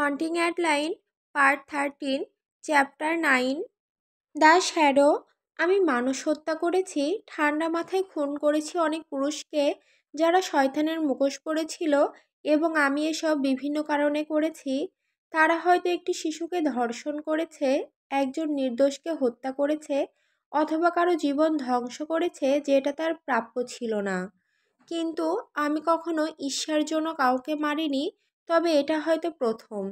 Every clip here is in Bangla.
Haunting at line part 13 chapter 9 the shadow. আমি মানুষ হত্যা করেছি, ঠান্ডা মাথায় খুন করেছি অনেক পুরুষকে যারা শয়তানের মুখোশ পরেছিল, এবং আমি এসব বিভিন্ন কারণে করেছি। তারা হয়তো একটি শিশুকে ধর্ষণ করেছে, একজন নির্দোষকে হত্যা করেছে, অথবা কারো জীবন ধ্বংস করেছে যেটা তার প্রাপ্য ছিল না। কিন্তু আমি কখনো ঈর্ষার জন্য কাউকে মারিনি, তবে এটা হয়তো প্রথম।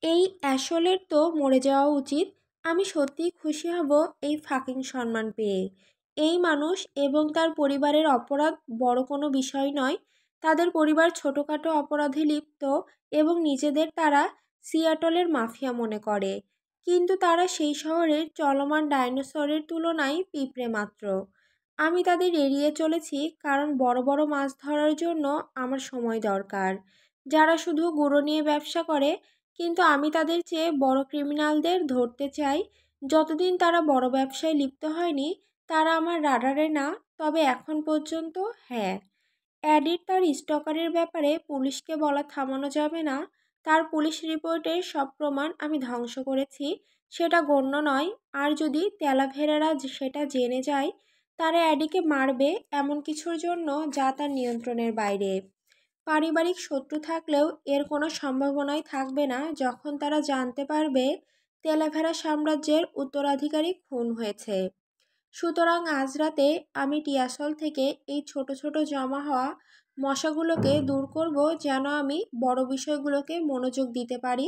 এই অ্যাশলের তো মরে যাওয়া উচিত। আমি সত্যিই খুশি হব এই ফাকিং সম্মান পেয়ে। এই মানুষ এবং তার পরিবারের অপরাধ বড় কোনো বিষয় নয়। তাদের পরিবার ছোটোখাটো অপরাধে লিপ্ত এবং নিজেদের তারা সিয়াটলের মাফিয়া মনে করে, কিন্তু তারা সেই শহরের চলমান ডাইনোসরের তুলনায় পিঁপড়ে মাত্র। আমি তাদের এড়িয়ে চলেছি কারণ বড় বড় মাছ ধরার জন্য আমার সময় দরকার, যারা শুধু গুঁড়ো নিয়ে ব্যবসা করে। কিন্তু আমি তাদের চেয়ে বড় ক্রিমিনালদের ধরতে চাই। যতদিন তারা বড় ব্যবসায় লিপ্ত হয়নি, তারা আমার রাডারে না। তবে এখন পর্যন্ত হ্যাঁ, অ্যাডির তার স্টকারের ব্যাপারে পুলিশকে বলা থামানো যাবে না। তার পুলিশ রিপোর্টের সব প্রমাণ আমি ধ্বংস করেছি, সেটা গণ্য নয়। আর যদি তেলাভেরারা সেটা জেনে যায়, তারা অ্যাডিকে মারবে এমন কিছুর জন্য যা তার নিয়ন্ত্রণের বাইরে। পারিবারিক শত্রু থাকলেও এর কোনো সম্ভাবনাই থাকবে না যখন তারা জানতে পারবে তেলাভেরা সাম্রাজ্যের উত্তরাধিকারী খুন হয়েছে। সুতরাং আজ রাতে আমি টিয়াসল থেকে এই ছোট ছোট জমা হওয়া মশাগুলোকে দূর করব, যেন আমি বড় বিষয়গুলোকে মনোযোগ দিতে পারি।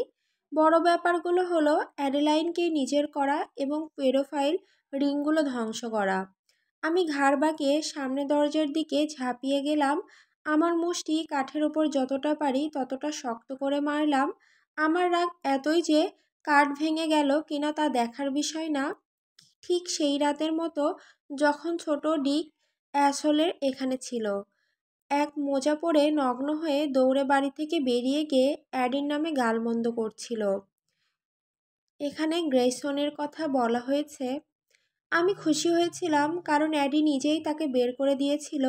বড় ব্যাপারগুলো হলো অ্যাডেলাইনকে নিজের করা এবং পেডোফাইল রিংগুলো ধ্বংস করা। আমি ঘাড় বাঁকিয়ে সামনে দরজার দিকে ঝাঁপিয়ে গেলাম। আমার মুষ্টি কাঠের ওপর যতটা পারি ততটা শক্ত করে মারলাম। আমার রাগ এতই যে কাঠ ভেঙে গেল কিনা তা দেখার বিষয় না। ঠিক সেই রাতের মতো যখন ছোট ডিক অ্যাসলের এখানে ছিল, এক মোজা পরে নগ্ন হয়ে দৌড়ে বাড়ি থেকে বেরিয়ে গিয়ে অ্যাডির নামে গালমন্দ করছিল। এখানে গ্রেসনের কথা বলা হয়েছে। আমি খুশি হয়েছিলাম কারণ অ্যাডি নিজেই তাকে বের করে দিয়েছিল।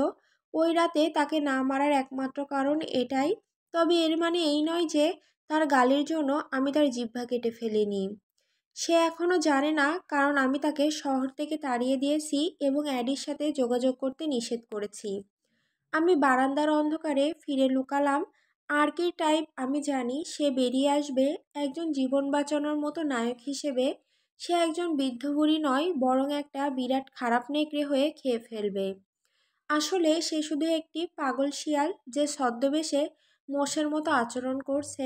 ওই রাতে তাকে না মারার একমাত্র কারণ এটাই। তবে এর মানে এই নয় যে তার গালির জন্য আমি তার জিহ্বা কেটে ফেলিনি। সে এখনও জানে না, কারণ আমি তাকে শহর থেকে তাড়িয়ে দিয়েছি এবং অ্যাডির সাথে যোগাযোগ করতে নিষেধ করেছি। আমি বারান্দার অন্ধকারে ফিরে লুকালাম। আর কি টাইপ আমি জানি সে বেরিয়ে আসবে একজন জীবন বাঁচানোর মতো নায়ক হিসেবে। সে একজন বৃদ্ধ বুড়ি নয়, বরং একটা বিরাট খারাপ নেকড়ে হয়ে খেয়ে ফেলবে। আসলে সে শুধু একটি পাগল শিয়াল যে ছদ্মবেশে মোষের মতো আচরণ করছে।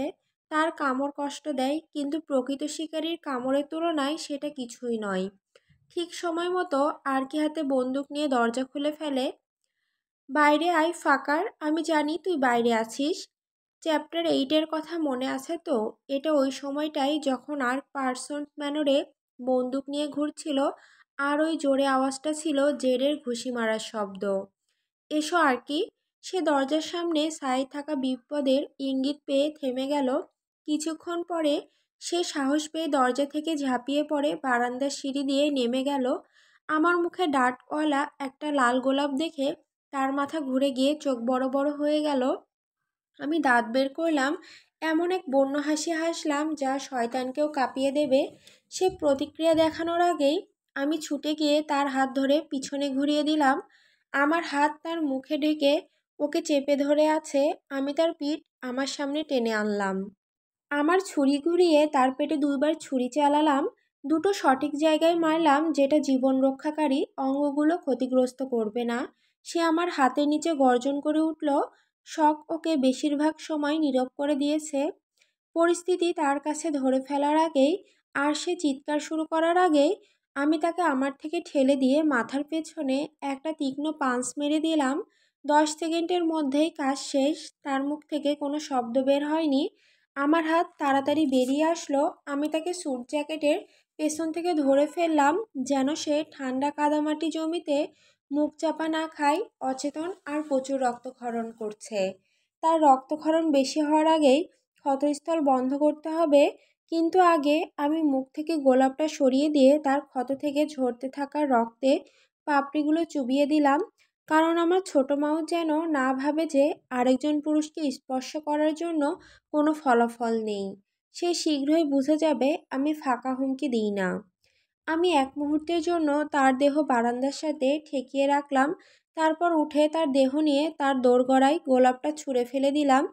তার কামড় কষ্ট দেয়, কিন্তু প্রকৃত শিকারীর কামড়ের তুলনায় সেটা কিছুই নয়। ঠিক সময় মতো আর কি হাতে বন্দুক নিয়ে দরজা খুলে ফেলে। বাইরে আয় ফাকার, আমি জানি তুই বাইরে আছিস। চ্যাপ্টার 8 কথা মনে আছে তো? এটা ওই সময়টাই যখন আর্ক পার্সন্স ম্যানরে বন্দুক নিয়ে ঘুরছিল, আর ওই জোরে আওয়াজটা ছিল জেরের ঘুষি মারার শব্দ। এসো আর কি। সে দরজার সামনে সাই থাকা বিপদের ইঙ্গিত পেয়ে থেমে গেল। কিছুক্ষণ পরে সে সাহস পেয়ে দরজা থেকে ঝাঁপিয়ে পড়ে বারান্দার সিঁড়ি দিয়ে নেমে গেল। আমার মুখে ডাঁটওয়ালা একটা লাল গোলাপ দেখে তার মাথা ঘুরে গিয়ে চোখ বড় বড় হয়ে গেল। আমি দাঁত বের করলাম, এমন এক বন্য হাসি হাসলাম যা শয়তানকেও কাঁপিয়ে দেবে। সে প্রতিক্রিয়া দেখানোর আগেই আমি ছুটে গিয়ে তার হাত ধরে পিছনে ঘুরিয়ে দিলাম। আমার হাত তার মুখে ঢেকে ওকে চেপে ধরে আছে। আমি তার পিঠ আমার সামনে টেনে আনলাম। আমার ছুরি ঘুরিয়ে তার পেটে 2বার ছুরি চালালাম। দুটো সঠিক জায়গায় মারলাম, যেটা জীবন রক্ষাকারী অঙ্গগুলো ক্ষতিগ্রস্ত করবে না। সে আমার হাতের নিচে গর্জন করে উঠল। শক ওকে বেশিরভাগ সময় নীরব করে দিয়েছে। পরিস্থিতি তার কাছে ধরে ফেলার আগেই আর সে চিৎকার শুরু করার আগেই আমি তাকে আমার থেকে ঠেলে দিয়ে মাথার পেছনে একটা তীক্ষ্ণ পাঞ্চ মেরে দিলাম। 10 সেকেন্ডের মধ্যেই কাজ শেষ। তার মুখ থেকে কোনো শব্দ বের হয়নি। আমার হাত তাড়াতাড়ি বেরিয়ে আসলো। আমি তাকে স্যুট জ্যাকেটের পেছন থেকে ধরে ফেললাম, যেন সে ঠান্ডা কাদামাটি জমিতে মুখ চাপা না খায়। অচেতন আর প্রচুর রক্তক্ষরণ করছে। তার রক্তক্ষরণ বেশি হওয়ার আগেই ক্ষতস্থল বন্ধ করতে হবে। কিন্তু আগে আমি মুখ থেকে গোলাপটা সরিয়ে দিয়ে তার ক্ষত থেকে ঝরতে থাকা রক্তে পাপড়িগুলো চুবিয়ে দিলাম। কারণ আমার ছোট মাও যেন না ভাবে যে আরেকজন পুরুষকে স্পর্শ করার জন্য কোনো ফলাফল নেই। সে শীঘ্রই বুঝে যাবে আমি ফাঁকা হুমকি দিই না। আমি এক মুহূর্তের জন্য তার দেহ বারান্দার সাথে ঠেকিয়ে রাখলাম। তারপর উঠে তার দেহ নিয়ে তার দোরগোড়ায় গোলাপটা ছুঁড়ে ফেলে দিলাম।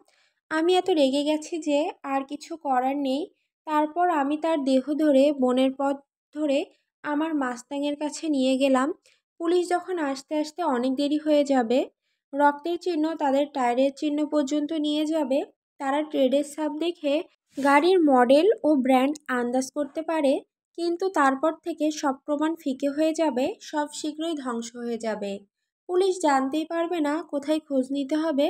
আমি এত রেগে গেছি যে আর কিছু করার নেই। তারপর আমি তার দেহ ধরে বনের পথ ধরে আমার মাস্তাংয়ের কাছে নিয়ে গেলাম। পুলিশ যখন আসতে আসতে অনেক দেরি হয়ে যাবে, রক্তের চিহ্ন তাদের টায়ারের চিহ্ন পর্যন্ত নিয়ে যাবে, তারা ট্রেডের ছাপ দেখে গাড়ির মডেল ও ব্র্যান্ড আন্দাজ করতে পারে। কিন্তু তারপর থেকে সব প্রমাণ ফিকে হয়ে যাবে, সব শীঘ্রই ধ্বংস হয়ে যাবে। পুলিশ জানতেই পারবে না কোথায় খোঁজ নিতে হবে।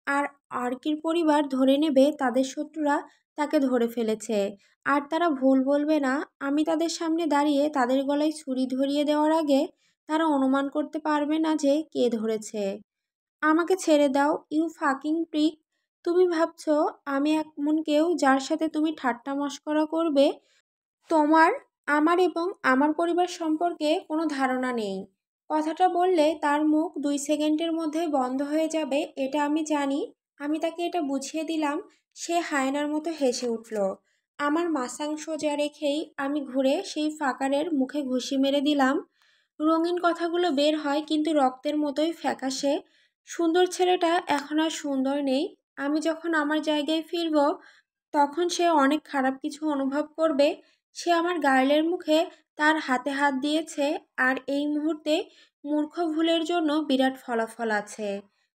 আর আর্কির পরিবার ধরে নেবে তাদের শত্রুরা তাকে ধরে ফেলেছে। আর তারা ভুল বলবে না। আমি তাদের সামনে দাঁড়িয়ে তাদের গলায় ছুরি ধরিয়ে দেওয়ার আগে তারা অনুমান করতে পারবে না যে কে ধরেছে। আমাকে ছেড়ে দাও, ইউ ফাকিং প্রিক। তুমি ভাবছো আমি এমন কেউ যার সাথে তুমি ঠাট্টা মশকরা করবে? তোমার আমার এবং আমার পরিবার সম্পর্কে কোনো ধারণা নেই। কথাটা বললে তার মুখ 2 সেকেন্ডের মধ্যে বন্ধ হয়ে যাবে, এটা আমি জানি। আমি তাকে এটা বুঝিয়ে দিলাম। সে হায়নার মতো হেসে উঠল। আমার মাসাং সোজা রেখেই আমি ঘুরে সেই ফাকারের মুখে ঘুষি মেরে দিলাম। রঙিন কথাগুলো বের হয়, কিন্তু রক্তের মতোই ফ্যাকাশে। সুন্দর ছেলেটা এখন আর সুন্দর নেই। আমি যখন আমার জায়গায় ফিরব, তখন সে অনেক খারাপ কিছু অনুভব করবে। সে আমার গার্লের মুখে তার হাতে হাত দিয়েছে, আর এই মুহূর্তে মূর্খ ভুলের জন্য বিরাট ফলাফল আছে।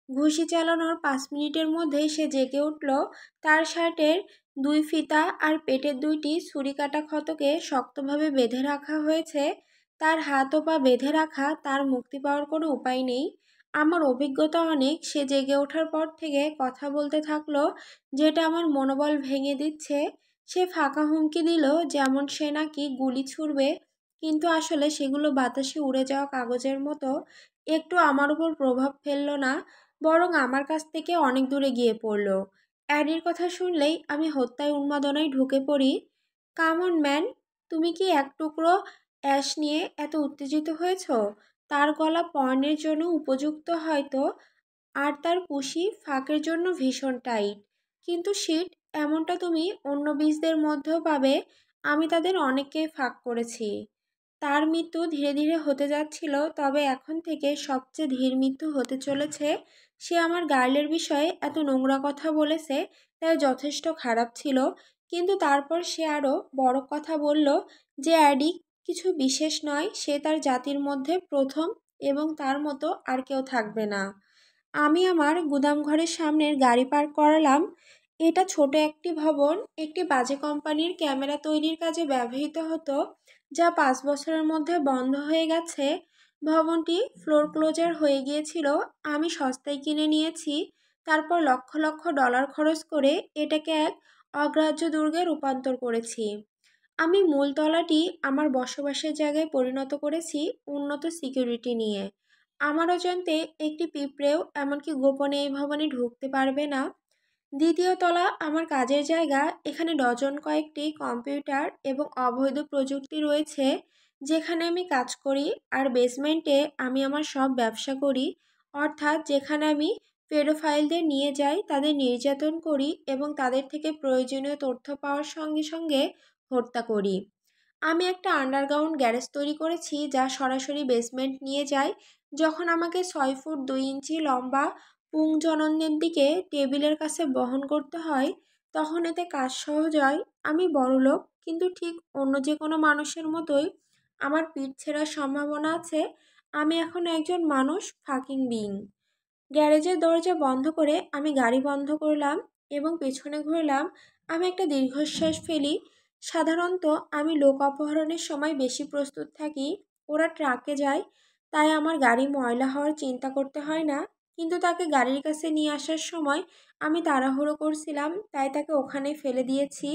ঘুষি চালানোর 5 মিনিটের মধ্যেই সে জেগে উঠল। তার শার্টের 2 ফিতা আর পেটের 2টি ছুরিকাটা ক্ষতকে শক্তভাবে বেঁধে রাখা হয়েছে। তার হাত ও পা বেঁধে রাখা, তার মুক্তি পাওয়ার কোনো উপায় নেই। আমার অভিজ্ঞতা অনেক। সে জেগে ওঠার পর থেকে কথা বলতে থাকলো, যেটা আমার মনোবল ভেঙে দিচ্ছে। সে ফাঁকা হুমকি দিল যেমন সে নাকি গুলি ছুড়বে, কিন্তু আসলে সেগুলো বাতাসে উড়ে যাওয়া কাগজের মতো। একটু আমার উপর প্রভাব ফেলল না, বরং আমার কাছ থেকে অনেক দূরে গিয়ে পড়ল। অ্যাডির কথা শুনলেই আমি হত্যায় উন্মাদনায় ঢুকে পড়ি। কাম অন ম্যান, তুমি কি এক টুকরো অ্যাশ নিয়ে এত উত্তেজিত হয়েছ? তার গলা পর্নের জন্য উপযুক্ত হয়তো, আর তার পুশি ফাঁকের জন্য ভীষণ টাইট। কিন্তু শিট, এমনটা তুমি অন্য বীজদের মধ্যেও পাবে। আমি তাদের অনেককে ফাঁক করেছি। তার মৃত্যু ধীরে ধীরে হতে যাচ্ছিল, তবে এখন থেকে সবচেয়ে ধীর মৃত্যু হতে চলেছে। সে আমার গার্লের বিষয়ে এত নোংরা কথা বলেছে, তাই যথেষ্ট খারাপ ছিল। কিন্তু তারপর সে আরও বড় কথা বলল যে অ্যাডি কিছু বিশেষ নয়, সে তার জাতির মধ্যে প্রথম, এবং তার মতো আর কেউ থাকবে না। আমি আমার গুদামঘরের সামনের গাড়ি পার্ক করালাম। এটা ছোট একটি ভবন, একটি বাজে কোম্পানির ক্যামেরা তৈরির কাজে ব্যবহৃত হতো, যা 5 বছরের মধ্যে বন্ধ হয়ে গেছে। ভবনটি ফ্লোর ক্লোজার হয়ে গিয়েছিল। আমি সস্তায় কিনে নিয়েছি, তারপর লক্ষ লক্ষ ডলার খরচ করে এটাকে এক অগ্রাহ্য দুর্গে রূপান্তর করেছি। আমি মূল তলাটি আমার বসবাসের জায়গায় পরিণত করেছি উন্নত সিকিউরিটি নিয়ে। আমার অজান্তে একটি পিঁপড়েও এমনকি গোপনে এই ভবনে ঢুকতে পারবে না। দ্বিতীয় তলা আমার কাজের জায়গা। এখানে ডজন কয়েকটি কম্পিউটার এবং অবৈধ প্রযুক্তি রয়েছে যেখানে আমি কাজ করি। আর বেসমেন্টে আমি আমার সব ব্যবসা করি, অর্থাৎ যেখানে আমি পেডোফাইলদের নিয়ে যাই, তাদের নির্যাতন করি এবং তাদের থেকে প্রয়োজনীয় তথ্য পাওয়ার সঙ্গে সঙ্গে হত্যা করি। আমি একটা আন্ডারগ্রাউন্ড গ্যারেজ তৈরি করেছি যা সরাসরি বেসমেন্ট নিয়ে যায়। যখন আমাকে 6 ফুট 2 ইঞ্চি লম্বা পুংজননের দিকে টেবিলের কাছে বহন করতে হয়, তখন এতে কাজ সহজ হয়। আমি বড়লোক, কিন্তু ঠিক অন্য যে কোনো মানুষের মতোই আমার পিঠ ছেঁড়ার সম্ভাবনা আছে। আমি এখন একজন মানুষ ফাকিং বিং। গ্যারেজের দরজা বন্ধ করে আমি গাড়ি বন্ধ করলাম এবং পেছনে ঘুরলাম। আমি একটা দীর্ঘশ্বাস ফেলি। সাধারণত আমি লোক অপহরণের সময় বেশি প্রস্তুত থাকি। ওরা ট্রাকে যায়, তাই আমার গাড়ি ময়লা হওয়ার চিন্তা করতে হয় না। কিন্তু তাকে গাড়ির কাছে নিয়ে আসার সময় আমি তাড়াহুড়ো করছিলাম, তাই তাকে ওখানেই ফেলে দিয়েছি।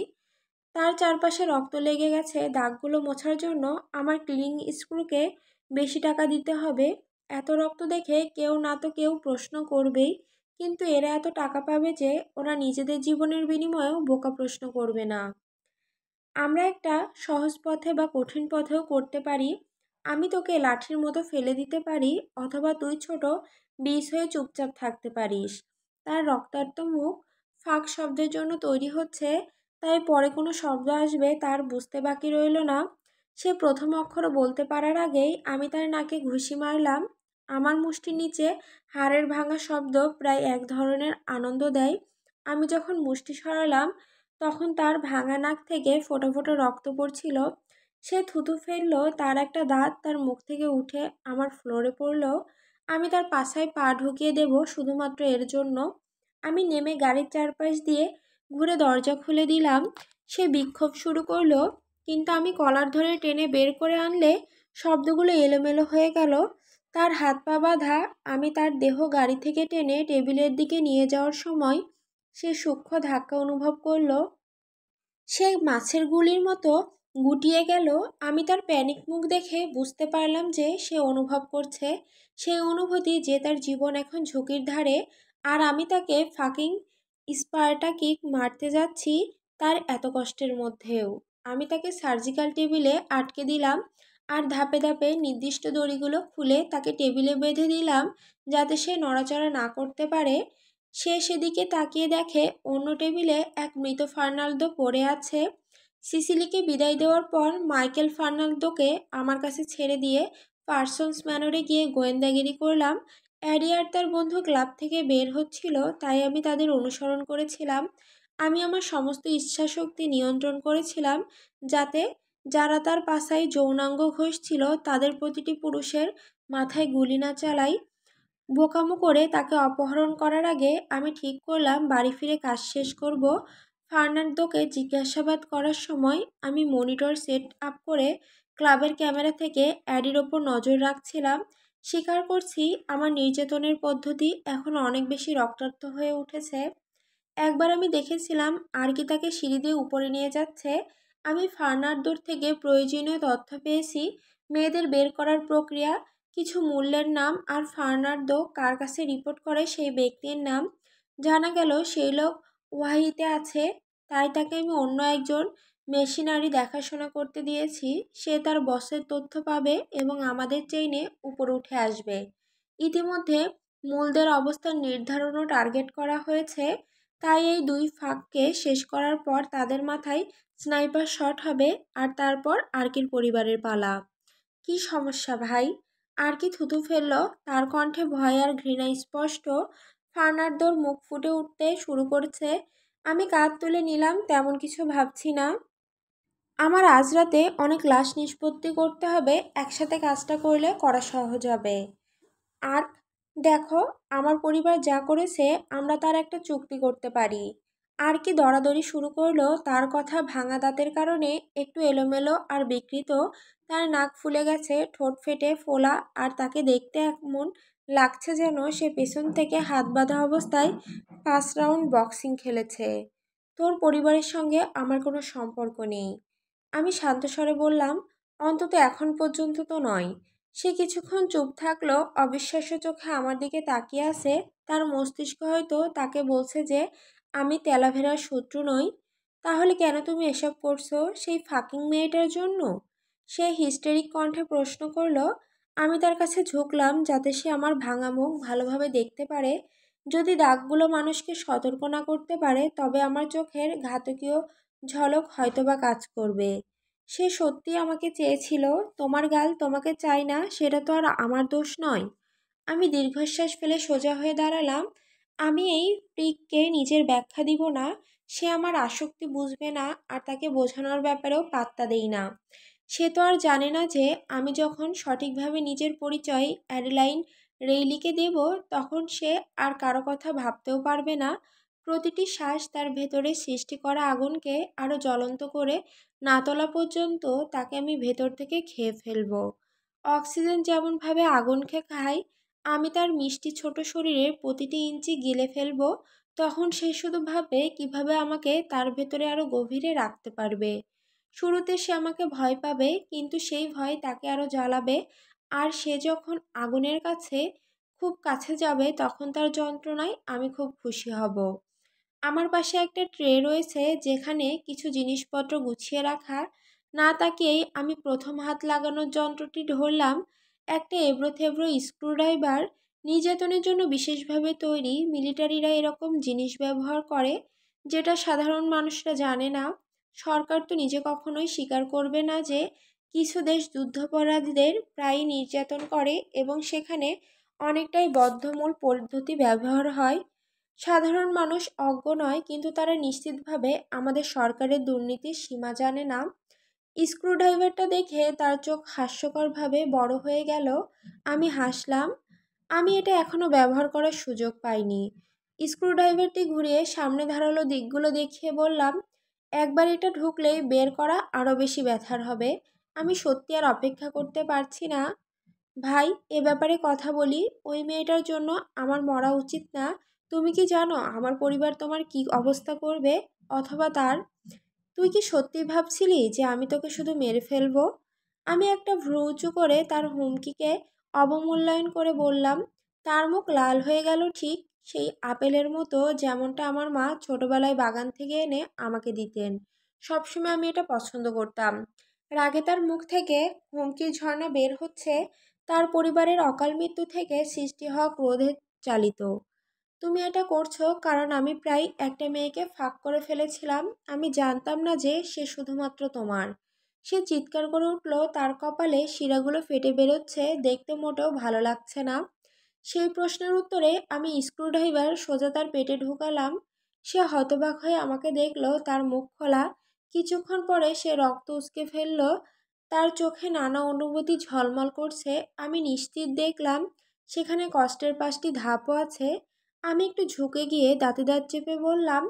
তার চারপাশে রক্ত লেগে গেছে। দাগগুলো মোছার জন্য আমার ক্লিনিং স্ক্রুকে বেশি টাকা দিতে হবে। এত রক্ত দেখে কেউ না তো কেউ প্রশ্ন করবেই, কিন্তু এরা এত টাকা পাবে যে ওরা নিজেদের জীবনের বিনিময়েও বোকা প্রশ্ন করবে না। আমরা একটা সহজ পথে বা কঠিন পথেও করতে পারি। আমি তোকে লাঠির মতো ফেলে দিতে পারি, অথবা তুই ছোট বিষ হয়ে চুপচাপ থাকতে পারিস। তার রক্তাক্ত মুখ ফাঁক শব্দের জন্য তৈরি হচ্ছে, তাই পরে কোনো শব্দ আসবে তার বুঝতে বাকি রইল না। সে প্রথম অক্ষর বলতে পারার আগেই আমি তার নাকে ঘুষি মারলাম। আমার মুষ্টির নিচে হাড়ের ভাঙা শব্দ প্রায় এক ধরনের আনন্দ দেয়। আমি যখন মুষ্টি সরালাম, তখন তার ভাঙা নাক থেকে ফোঁটা ফোঁটা রক্ত পড়ছিল। সে থুতু ফেললো, তার একটা দাঁত তার মুখ থেকে উঠে আমার ফ্লোরে পড়ল। আমি তার পাছায় পা ঢুকিয়ে দেব শুধুমাত্র এর জন্য। আমি নেমে গাড়ির চারপাশ দিয়ে ঘুরে দরজা খুলে দিলাম। সে বিক্ষোভ শুরু করলো, কিন্তু আমি কলার ধরে টেনে বের করে আনলে শব্দগুলো এলোমেলো হয়ে গেল। তার হাত পা বাঁধা। আমি তার দেহ গাড়ি থেকে টেনে টেবিলের দিকে নিয়ে যাওয়ার সময় সে সূক্ষ্ম ধাক্কা অনুভব করলো। সে মাছের গুলির মতো গুটিয়ে গেল। আমি তার প্যানিক মুখ দেখে বুঝতে পারলাম যে সে অনুভব করছে সেই অনুভূতি যে তার জীবন এখন ঝুঁকির ধারে। আর আমি তাকে ফাকিং স্পার্টা কিক মারতে যাচ্ছি তার এত কষ্টের মধ্যেও। আমি তাকে সার্জিক্যাল টেবিলে আটকে দিলাম আর ধাপে ধাপে নির্দিষ্ট দড়িগুলো খুলে তাকে টেবিলে বেঁধে দিলাম যাতে সে নড়াচড়া না করতে পারে। সে সেদিকে তাকিয়ে দেখে অন্য টেবিলে এক মৃত ফার্নান্দো পড়ে আছে। সিসিলিকে বিদায় দেওয়ার পর মাইকেল ফার্নান্দোকে আমার কাছে ছেড়ে দিয়ে পার্সন্স ম্যানরে গিয়ে গোয়েন্দাগিরি করলাম। অ্যাডি আর তার বন্ধু ক্লাব থেকে বের হচ্ছিল, তাই আমি তাদের অনুসরণ করেছিলাম। আমি আমার সমস্ত ইচ্ছাশক্তি নিয়ন্ত্রণ করেছিলাম যাতে যারা তার পাশায় যৌনাঙ্গ ঘষছিল তাদের প্রতিটি পুরুষের মাথায় গুলি না চালাই। বোকামো করে তাকে অপহরণ করার আগে আমি ঠিক করলাম বাড়ি ফিরে কাজ শেষ করব। ফার্নান্দোকে জিজ্ঞাসাবাদ করার সময় আমি মনিটর সেট আপ করে ক্লাবের ক্যামেরা থেকে অ্যাডির ওপর নজর রাখছিলাম। স্বীকার করছি, আমার নির্যাতনের পদ্ধতি এখন অনেক বেশি রক্তাক্ত হয়ে উঠেছে। একবার আমি দেখেছিলাম আর কি তাকে সিঁড়ি দিয়ে উপরে নিয়ে যাচ্ছে। আমি ফার্নান্দোর থেকে প্রয়োজনীয় তথ্য পেয়েছি, মেয়েদের বের করার প্রক্রিয়া, কিছু মূল্যের নাম আর ফার্নান্দো কার কাছে রিপোর্ট করে সেই ব্যক্তির নাম। জানা গেল সেই লোক ওয়াহিতে আছে, তাই তাকে আমি অন্য একজন মেশিনারি দেখাশোনা করতে দিয়েছি। সে তার বসের তথ্য পাবে এবং আমাদের চেইনে উপরে উঠে আসবে। ইতিমধ্যে মূলদের অবস্থান নির্ধারণ ও টার্গেট করা হয়েছে, তাই এই দুই ফাঁককে শেষ করার পর তাদের মাথায় স্নাইপার শট হবে আর তারপর আর্কির পরিবারের পালা। কি সমস্যা ভাই? আর কি থুতু ফেলল, তার কণ্ঠে ভয় আর ঘৃণা স্পষ্ট। ফার্নান্দোর মুখ ফুটে উঠতে শুরু করছে। আমি কাঁধ তুলে নিলাম, তেমন কিছু ভাবছি না। আমার আজ রাতে অনেক লাশ নিষ্পত্তি করতে হবে, একসাথে কাজটা করলে করা সহজ হবে। আর দেখো, আমার পরিবার যা করেছে আমরা তার একটা চুক্তি করতে পারি। আর কি দরাদরি শুরু করলো, তার কথা ভাঙা দাঁতের কারণে একটু এলোমেলো আর বিকৃত। তার নাক ফুলে গেছে, ঠোঁট ফেটে ফোলা, আর তাকে দেখতে এমন লাগছে যেন সে পেছন থেকে হাত বাঁধা অবস্থায় 5 রাউন্ড বক্সিং খেলেছে। তোর পরিবারের সঙ্গে আমার কোনো সম্পর্ক নেই, আমি শান্ত স্বরে বললাম। অন্তত এখন পর্যন্ত তো নয়। সে কিছুক্ষণ চুপ থাকলো, অবিশ্বাস্য চোখে আমার দিকে তাকিয়ে আছে। তার মস্তিষ্ক হয়তো তাকে বলছে যে আমি তেলাভেরার শত্রু নই। তাহলে কেন তুমি এসব করছো সেই ফাকিং মেয়েটার জন্য? সে হিস্টেরিক কণ্ঠে প্রশ্ন করলো। আমি তার কাছে ঝুঁকলাম যাতে সে আমার ভাঙা মুখ ভালোভাবে দেখতে পারে। যদি দাগগুলো মানুষকে সতর্ক না করতে পারে তবে আমার চোখের ঘাতকীয় ঝলক হয়তোবা কাজ করবে। সে সত্যি আমাকে চেয়েছিল। তোমার গাল তোমাকে চাই না সেটা তো আর আমার দোষ নয়। আমি দীর্ঘশ্বাস ফেলে সোজা হয়ে দাঁড়ালাম। আমি এই প্রিককে নিজের ব্যাখ্যা দিব না। সে আমার আসক্তি বুঝবে না আর তাকে বোঝানোর ব্যাপারেও পাত্তা দেই না। সে তো আর জানে না যে আমি যখন সঠিকভাবে নিজের পরিচয় অ্যাডেলাইন রেইলিকে দেব তখন সে আর কারো কথা ভাবতেও পারবে না। প্রতিটি শ্বাস তার ভেতরে সৃষ্টি করা আগুনকে আরও জ্বলন্ত করে না তোলা পর্যন্ত তাকে আমি ভেতর থেকে খেয়ে ফেলবো। অক্সিজেন যেমনভাবে আগুনকে খায়, আমি তার মিষ্টি ছোট শরীরের প্রতিটি ইঞ্চি গিলে ফেলবো। তখন সে শুধু ভাববে কিভাবে আমাকে তার ভেতরে আরও গভীরে রাখতে পারবে। শুরুতে সে আমাকে ভয় পাবে, কিন্তু সেই ভয় তাকে আরও জ্বালাবে। আর সে যখন আগুনের কাছে খুব কাছে যাবে তখন তার যন্ত্রণায় আমি খুব খুশি হব। আমার পাশে একটা ট্রে রয়েছে যেখানে কিছু জিনিসপত্র গুছিয়ে রাখা। না তাকিয়েই আমি প্রথম হাত লাগানোর যন্ত্রটি ধরলাম। একটা এবড়ো থেবড়ো স্ক্রুড্রাইভার। নির্যাতনের জন্য বিশেষভাবে তৈরি। মিলিটারিরা এরকম জিনিস ব্যবহার করে যেটা সাধারণ মানুষরা জানে না। সরকার তো নিজে কখনোই স্বীকার করবে না যে কিছু দেশ যুদ্ধাপরাধীদের প্রায়ই নির্যাতন করে এবং সেখানে অনেকটাই বদ্ধমূল পদ্ধতি ব্যবহার হয়। সাধারণ মানুষ অজ্ঞ নয়, কিন্তু তারা নিশ্চিতভাবে আমাদের সরকারের দুর্নীতির সীমা জানে না। স্ক্রুড্রাইভারটা দেখে তার চোখ হাস্যকরভাবে বড় হয়ে গেল। আমি হাসলাম। আমি এটা এখনও ব্যবহার করার সুযোগ পাইনি। স্ক্রুড্রাইভারটি ঘুরিয়ে সামনে ধারালো দিকগুলো দেখিয়ে বললাম, একবার এটা ঢুকলেই বের করা আরও বেশি ব্যথার হবে। আমি সত্যি আর অপেক্ষা করতে পারছি না। ভাই, এ ব্যাপারে কথা বলি। ওই মেয়েটার জন্য আমার মরা উচিত না। তুমি কি জানো আমার পরিবার তোমার কি অবস্থা করবে? অথবা তার? তুই কি সত্যি ভাবছিলি যে আমি তোকে শুধু মেরে ফেলবো? আমি একটা ভ্রু উঁচু করে তার হুমকিকে অবমূল্যায়ন করে বললাম। তার মুখ লাল হয়ে গেল, ঠিক সেই আপেলের মতো যেমনটা আমার মা ছোটবেলায় বাগান থেকে এনে আমাকে দিতেন। সবসময় আমি এটা পছন্দ করতাম। রাগে তার মুখ থেকে হুমকির ঝর্ণা বের হচ্ছে, তার পরিবারের অকাল মৃত্যু থেকে সৃষ্টি হওয়া ক্রোধে চালিত। তুমি এটা করছো কারণ আমি প্রায় একটা মেয়েকে ফাঁক করে ফেলেছিলাম। আমি জানতাম না যে সে শুধুমাত্র তোমার। সে চিৎকার করে উঠল। তার কপালে শিরাগুলো ফেটে বেরোচ্ছে, দেখতে মোটেও ভালো লাগছে না। সেই প্রশ্নের উত্তরে আমি স্ক্রুড্রাইভার সোজা তার পেটে ঢুকালাম। সে হতবাক হয়ে আমাকে দেখলো, তার মুখ খোলা। কিছুক্ষণ পরে সে রক্ত উসকে ফেলল। তার চোখে নানা অনুভূতি ঝলমল করছে। আমি নিশ্চিত দেখলাম সেখানে কষ্টের 5টি ধাপও আছে। আমি একটু ঝুঁকে গিয়ে দাঁতে দাঁত চেপে বললাম,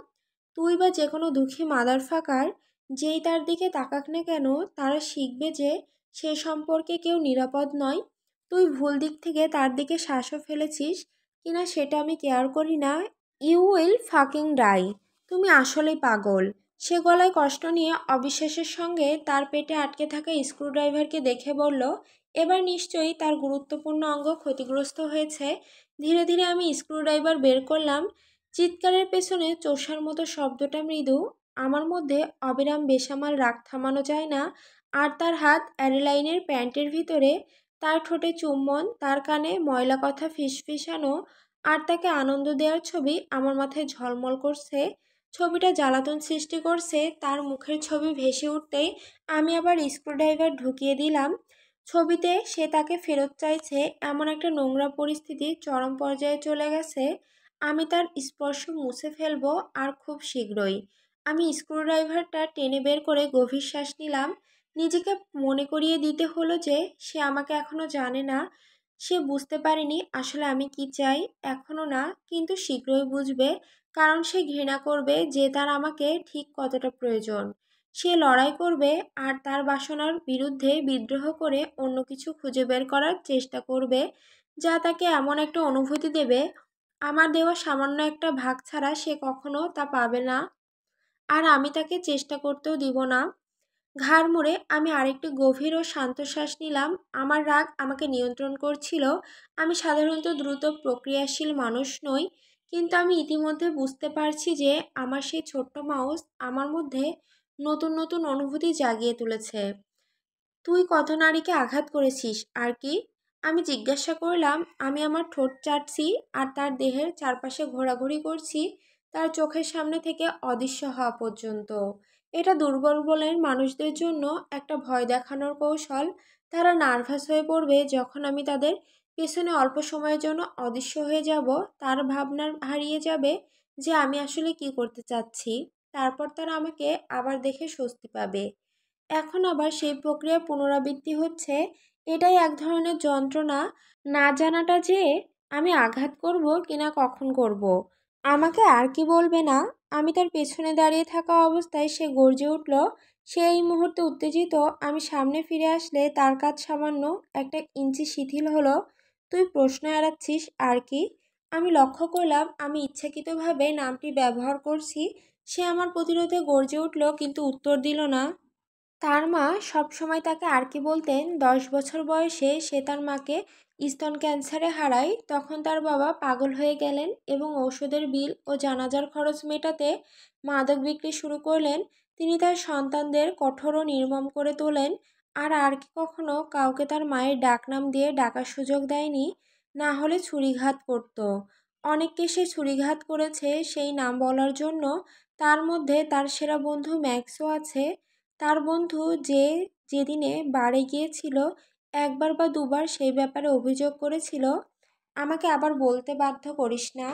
তুই বা যে কোনো দুঃখী মাদার ফাকার যেই তার দিকে তাকাক না কেন, তারা শিখবে যে সে সম্পর্কে কেউ নিরাপদ নয়। তুই ভুল দিক থেকে তার দিকে শ্বাসও ফেলেছিস কিনা সেটা আমি কেয়ার করি না। You will fucking die. তুমি আসলেই পাগল। সে গলায় কষ্ট নিয়ে অবিশ্বাসের সঙ্গে তার পেটে আটকে থাকা স্ক্রুড্রাইভারকে দেখে বলল, এবার নিশ্চয়ই তার গুরুত্বপূর্ণ অঙ্গ ক্ষতিগ্রস্ত হয়েছে। ধীরে ধীরে আমি স্ক্রুড্রাইভার বের করলাম। চিৎকারের পেছনে চোষার মতো শব্দটা মৃদু। আমার মধ্যে অবিরাম বেসামাল রাগ থামানো যায় না। আর তার হাত অ্যাডেলাইনের প্যান্টের ভিতরে। তার ঠোঁটে চুম্বন, তার কানে ময়লা কথা ফিসফিসানো আর তাকে আনন্দ দেওয়ার ছবি আমার মাথায় ঝলমল করছে। ছবিটা জ্বালাতন সৃষ্টি করছে। তার মুখের ছবি ভেসে উঠতেই আমি আবার স্ক্রুড্রাইভার ঢুকিয়ে দিলাম। ছবিতে সে তাকে ফেরত চাইছে এমন একটা নোংরা পরিস্থিতি চরম পর্যায়ে চলে গেছে। আমি তার স্পর্শ মুছে ফেলবো আর খুব শীঘ্রই। আমি স্ক্রুড্রাইভারটা টেনে বের করে গভীর শ্বাস নিলাম। নিজেকে মনে করিয়ে দিতে হলো যে সে আমাকে এখনো জানে না। সে বুঝতে পারেনি আসলে আমি কি চাই, এখনো না, কিন্তু শীঘ্রই বুঝবে। কারণ সে ঘৃণা করবে যে তার আমাকে ঠিক কতটা প্রয়োজন। সে লড়াই করবে আর তার বাসনার বিরুদ্ধে বিদ্রোহ করে অন্য কিছু খুঁজে বের করার চেষ্টা করবে যা তাকে এমন একটা অনুভূতি দেবে আমার দেওয়া সামান্য একটা ভাগ ছাড়া সে কখনো তা পাবে না। আর আমি তাকে চেষ্টা করতেও দিব না। ঘাড় মুড়ে আমি আরেকটু গভীর ও শান্ত শ্বাস নিলাম। আমার রাগ আমাকে নিয়ন্ত্রণ করছিল। আমি সাধারণত দ্রুত প্রক্রিয়াশীল মানুষ নই। কিন্তু আমি ইতিমধ্যে বুঝতে পারছি যে আমার সেই ছোট্ট মাউস আমার মধ্যে নতুন নতুন অনুভূতি জাগিয়ে তুলেছে। তুই কত নারীকে আঘাত করেছিস আর কি? আমি জিজ্ঞাসা করলাম। আমি আমার ঠোঁট চাটছি আর তার দেহের চারপাশে ঘোরাঘুরি করছি, তার চোখের সামনে থেকে অদৃশ্য হওয়া পর্যন্ত। এটা দুর্বল বলের মানুষদের জন্য একটা ভয় দেখানোর কৌশল। তারা নার্ভাস হয়ে পড়বে যখন আমি তাদের পেছনে অল্প সময়ের জন্য অদৃশ্য হয়ে যাব। তার ভাবনা হারিয়ে যাবে যে আমি আসলে কি করতে চাচ্ছি। তারপর তারা আমাকে আবার দেখে স্বস্তি পাবে। এখন আবার সেই প্রক্রিয়া পুনরাবৃত্তি হচ্ছে। এটাই এক ধরনের যন্ত্রণা, না জানাটা যে আমি আঘাত করব কিনা কখন করব। আমাকে আর কি বলবে না। আমি তার পেছনে দাঁড়িয়ে থাকা অবস্থায় সে গর্জে উঠল। সে এই মুহূর্তে উত্তেজিত। আমি সামনে ফিরে আসলে তার কাজ সামান্য একটা ইঞ্চি শিথিল হলো। তুই প্রশ্ন এড়াচ্ছিস আর কি? আমি লক্ষ্য করলাম আমি ইচ্ছাকৃতভাবে নামটি ব্যবহার করছি। সে আমার প্রতিরোধে গর্জে উঠল কিন্তু উত্তর দিল না। তার মা সবসময় তাকে আর কি বলতেন। 10 বছর বয়সে সে তার মাকে স্তন ক্যান্সারে হারায়। তখন তার বাবা পাগল হয়ে গেলেন এবং ঔষধের বিল ও জানাজার খরচ মেটাতে মাদক বিক্রি শুরু করলেন। তিনি তার সন্তানদের কঠোর ও নির্মম করে তোলেন। আর কি কখনো কাউকে তার মায়ের ডাকনাম দিয়ে ডাকার সুযোগ দেয়নি, না হলে ছুরিঘাত করত। অনেককে সে ছুরিঘাত করেছে সেই নাম বলার জন্য। তার মধ্যে তার সেরা বন্ধু ম্যাক্সও আছে। তার বন্ধু যে যেদিনে বারে গিয়েছিল, একবার বা দুবার সেই ব্যাপারে অভিযোগ করেছিল। আমাকে আবার বলতে বাধ্য করিস না,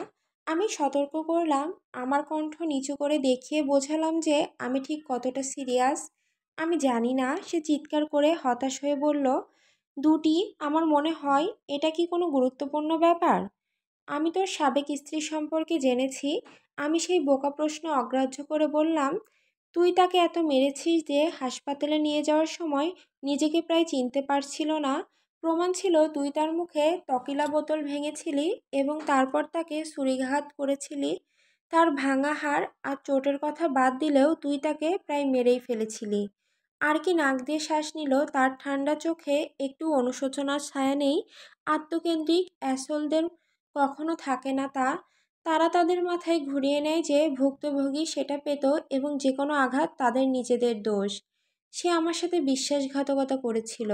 আমি সতর্ক করলাম। আমার কণ্ঠ নিচু করে দেখিয়ে বোঝালাম যে আমি ঠিক কতটা সিরিয়াস। আমি জানি না। সে চিৎকার করে হতাশ হয়ে বলল, দুটি, আমার মনে হয় এটা কি কোনো গুরুত্বপূর্ণ ব্যাপার? আমি তোর সাবেক স্ত্রী সম্পর্কে জেনেছি। আমি সেই বোকা প্রশ্ন অগ্রাহ্য করে বললাম, তুই তাকে এত মেরেছিস যে হাসপাতালে নিয়ে যাওয়ার সময় নিজেকে প্রায় চিনতে পারছিল না। প্রমাণ ছিল তুই তার মুখে টকিলা বোতল ভেঙেছিলি এবং তারপর তাকে ছুরিঘাত করেছিলি। তার ভাঙা হাড় আর চোটের কথা বাদ দিলেও তুই তাকে প্রায় মেরেই ফেলেছিলি। আর কি নাক দিয়ে শ্বাস নিল। তার ঠান্ডা চোখে একটু অনুশোচনার ছায়া নেই। আত্মকেন্দ্রিক অ্যাসলদের কখনো থাকে না তা। তারা তাদের মাথায় ঘুরিয়ে নেয় যে ভুক্তভোগী সেটা পেত এবং যে কোনো আঘাত তাদের নিজেদের দোষ। সে আমার সাথে বিশ্বাসঘাতকতা করেছিল।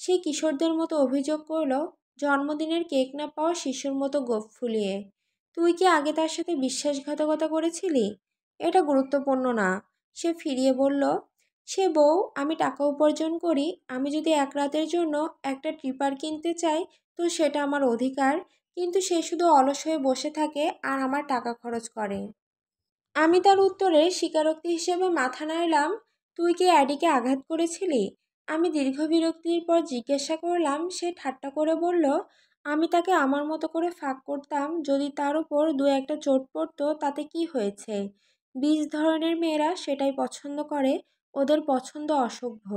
সে কিশোরদের মতো অভিযোগ করল, জন্মদিনের কেক না পাওয়া শিশুর মতো গোঁফ ফুলিয়ে। তুই কি আগে তার সাথে বিশ্বাসঘাতকতা করেছিলি? এটা গুরুত্বপূর্ণ না। সে ফিরিয়ে বলল, সে বউ, আমি টাকা উপার্জন করি। আমি যদি এক রাতের জন্য একটা ট্রিপার কিনতে চাই তো সেটা আমার অধিকার। কিন্তু সে শুধু অলস হয়ে বসে থাকে আর আমার টাকা খরচ করে। আমি তার উত্তরে স্বীকারোক্তি হিসেবে মাথা নাড়লাম। তুই কি অ্যাডিকে আঘাত করেছিলি? আমি দীর্ঘ বিরক্তির পর জিজ্ঞাসা করলাম। সে ঠাট্টা করে বলল, আমি তাকে আমার মতো করে ফাঁক করতাম। যদি তার উপর দু একটা চোট পড়তো তাতে কি হয়েছে? 20 ধরনের মেয়েরা সেটাই পছন্দ করে। ওদের পছন্দ অসভ্য।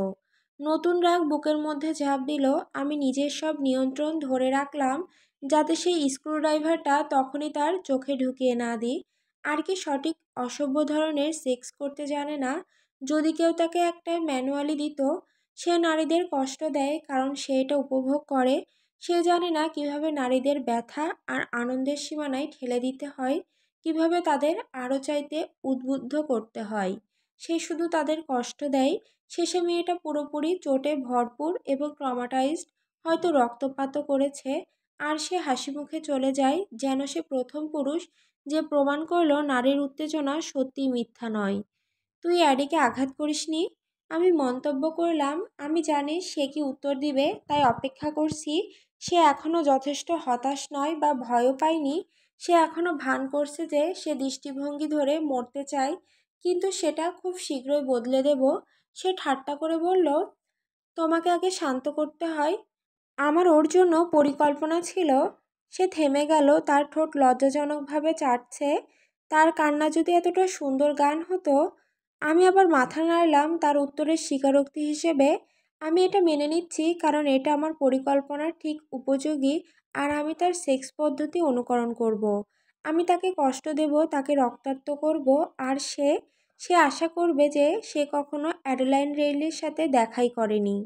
নতুন রাগ বুকের মধ্যে ঝাঁপ দিল। আমি নিজের সব নিয়ন্ত্রণ ধরে রাখলাম যাতে সেই স্ক্রুড্রাইভারটা তখনই তার চোখে ঢুকিয়ে না দিই। আর কি সঠিক অসভ্য ধরনের সেক্স করতে জানে না। যদি কেউ তাকে একটা ম্যানুয়ালি দিত। সে নারীদের কষ্ট দেয় কারণ সে এটা উপভোগ করে। সে জানে না কিভাবে নারীদের ব্যথা আর আনন্দের সীমানায় ঠেলে দিতে হয়, কিভাবে তাদের আরও চাইতে উদ্বুদ্ধ করতে হয়। সে শুধু তাদের কষ্ট দেয়। শেষে মেয়েটা পুরোপুরি চোটে ভরপুর এবং ট্রমাটাইজড, হয়তো রক্তপাতও করেছে। আর সে হাসি মুখে চলে যায় যেন সে প্রথম পুরুষ যে প্রমাণ করলো নারীর উত্তেজনা সত্যিই মিথ্যা নয়। তুই অ্যাডিকে আঘাত করিসনি? আমি মন্তব্য করলাম। আমি জানি সে কি উত্তর দিবে, তাই অপেক্ষা করছি। সে এখনও যথেষ্ট হতাশ নয় বা ভয়ও পায়নি। সে এখনও ভান করছে যে সে দৃষ্টিভঙ্গি ধরে মরতে চায়, কিন্তু সেটা খুব শীঘ্রই বদলে দেব। সে ঠাট্টা করে বলল, তোমাকে আগে শান্ত করতে হয়। আমার ওর জন্য পরিকল্পনা ছিল। সে থেমে গেল। তার ঠোঁট লজ্জাজনকভাবে চাটছে। তার কান্না যদি এতটা সুন্দর গান হতো। আমি আবার মাথা নাড়লাম তার উত্তরের স্বীকারোক্তি হিসেবে। আমি এটা মেনে নিচ্ছি কারণ এটা আমার পরিকল্পনার ঠিক উপযোগী। আর আমি তার সেক্স পদ্ধতি অনুকরণ করব। আমি তাকে কষ্ট দেব, তাকে রক্তাক্ত করব। আর সে সে আশা করবে যে সে কখনো অ্যাডেলাইন রেইলির সাথে দেখাই করেনি।